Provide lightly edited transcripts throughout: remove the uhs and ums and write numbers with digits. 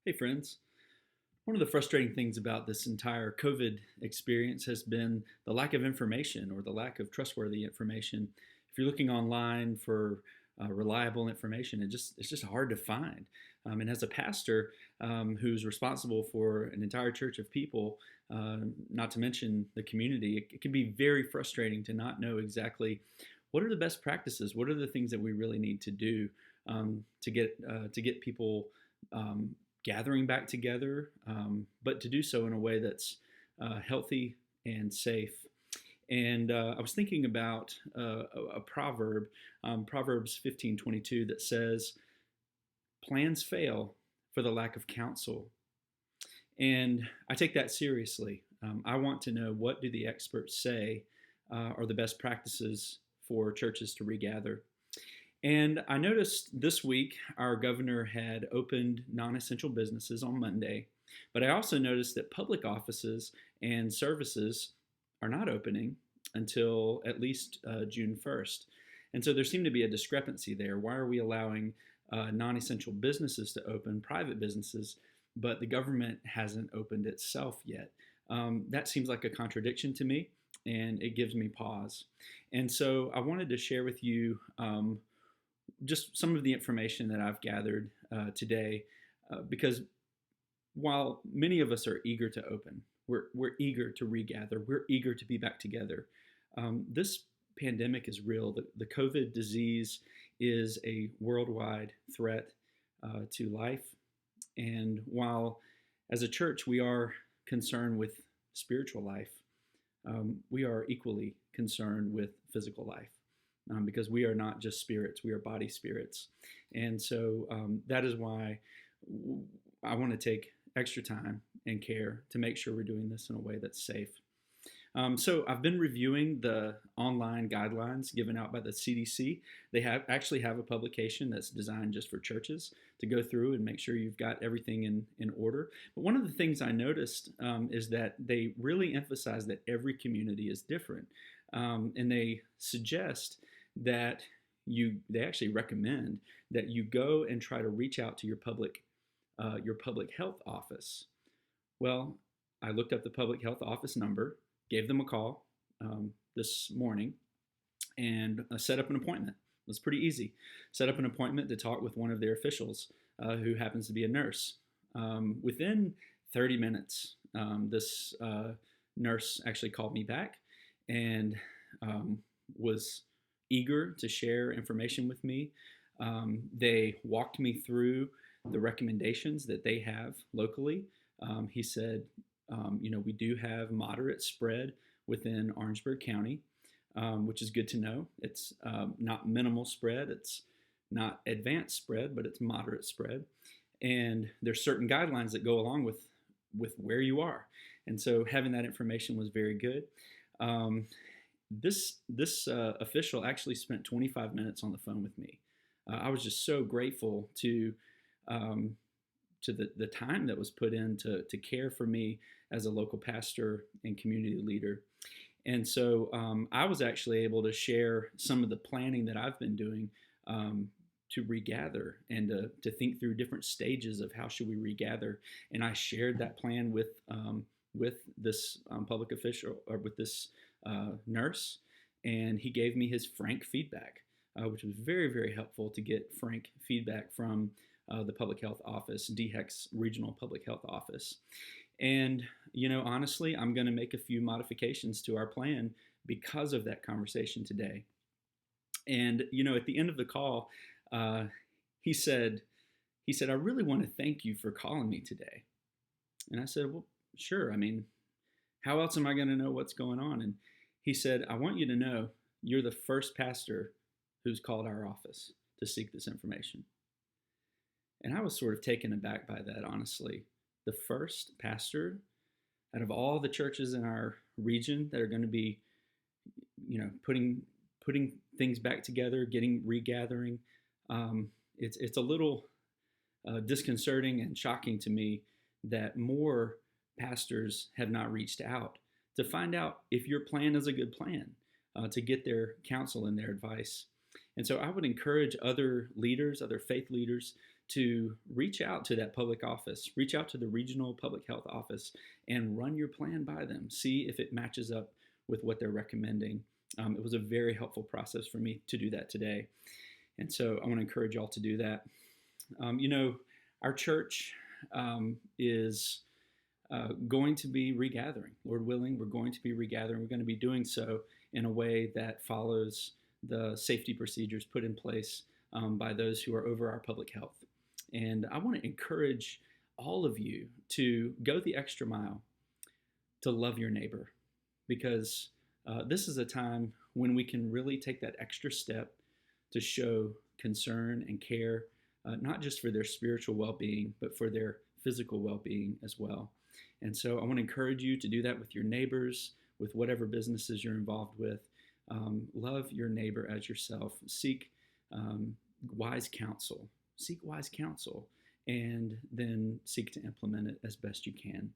Hey, friends. One of the frustrating things about this entire COVID experience has been the lack of information or the lack of trustworthy information. If you're looking online for reliable information, it's just hard to find. And as a pastor who's responsible for an entire church of people, not to mention the community, it can be very frustrating to not know exactly what are the best practices, what are the things that we really need to do to get people um, gathering back together, but to do so in a way that's healthy and safe. And I was thinking about a proverb, Proverbs 15:22, that says, "Plans fail for the lack of counsel." And I take that seriously. I want to know, what do the experts say are the best practices for churches to regather. And I noticed this week our governor had opened non essential businesses on Monday, but I also noticed that public offices and services are not opening until at least June 1st. And so there seemed to be a discrepancy there. Why are we allowing non essential businesses to open, private businesses, but the government hasn't opened itself yet? That seems like a contradiction to me, and it gives me pause. And so I wanted to share with you just some of the information that I've gathered today, because while many of us are eager to open, we're eager to regather, we're eager to be back together. This pandemic is real. The COVID disease is a worldwide threat to life. And while as a church we are concerned with spiritual life, we are equally concerned with physical life, because we are not just spirits, we are body spirits. And so that is why I want to take extra time and care to make sure we're doing this in a way that's safe. So I've been reviewing the online guidelines given out by the CDC. They actually have a publication that's designed just for churches to go through and make sure you've got everything in order. But one of the things I noticed is that they really emphasize that every community is different. And they suggest that they actually recommend that you go and try to reach out to your public health office. Well, I looked up the public health office number, gave them a call this morning, and set up an appointment. It was pretty easy. Set up an appointment to talk with one of their officials, who happens to be a nurse. Within 30 minutes, this nurse actually called me back and was eager to share information with me. They walked me through the recommendations that they have locally. He said, we do have moderate spread within Orangeburg County, which is good to know. It's not minimal spread, it's not advanced spread, but it's moderate spread. And there's certain guidelines that go along with where you are. And so having that information was very good. This official actually spent 25 minutes on the phone with me. I was just so grateful to the time that was put in to care for me as a local pastor and community leader. And so I was actually able to share some of the planning that I've been doing to regather and to think through different stages of how should we regather. And I shared that plan with this public official, or with this nurse, and he gave me his frank feedback, which was very, very helpful to get frank feedback from the public health office, DHEC's regional public health office. And, honestly, I'm going to make a few modifications to our plan because of that conversation today. And, at the end of the call, he said, "I really want to thank you for calling me today." And I said, "Well, sure. I mean, how else am I going to know what's going on?" And he said, "I want you to know you're the first pastor who's called our office to seek this information." And I was sort of taken aback by that, honestly. The first pastor out of all the churches in our region that are going to be, putting things back together, regathering. It's a little disconcerting and shocking to me that more pastors have not reached out to find out if your plan is a good plan, to get their counsel and their advice. And so I would encourage other leaders, other faith leaders, to reach out to that public office, reach out to the regional public health office, and run your plan by them. See if it matches up with what they're recommending. It was a very helpful process for me to do that today. And so I want to encourage y'all to do that. Our church is going to be regathering. Lord willing, we're going to be regathering. We're going to be doing so in a way that follows the safety procedures put in place by those who are over our public health. And I want to encourage all of you to go the extra mile to love your neighbor, because this is a time when we can really take that extra step to show concern and care, not just for their spiritual well-being, but for their physical well-being as well. And so I want to encourage you to do that with your neighbors, with whatever businesses you're involved with. Love your neighbor as yourself. Seek wise counsel. Seek wise counsel, and then seek to implement it as best you can.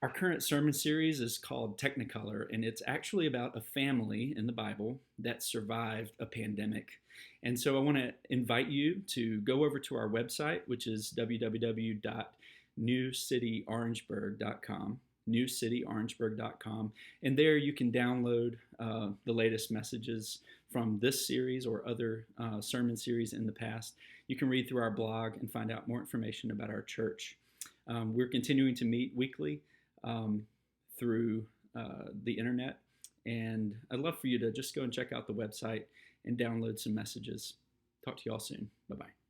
Our current sermon series is called Technicolor, and it's actually about a family in the Bible that survived a pandemic. And so I want to invite you to go over to our website, which is www.newcityorangeburg.com, newcityorangeburg.com. And there you can download the latest messages from this series or other sermon series in the past. You can read through our blog and find out more information about our church. We're continuing to meet weekly through the internet, and I'd love for you to just go and check out the website and download some messages. Talk to you all soon. Bye-bye.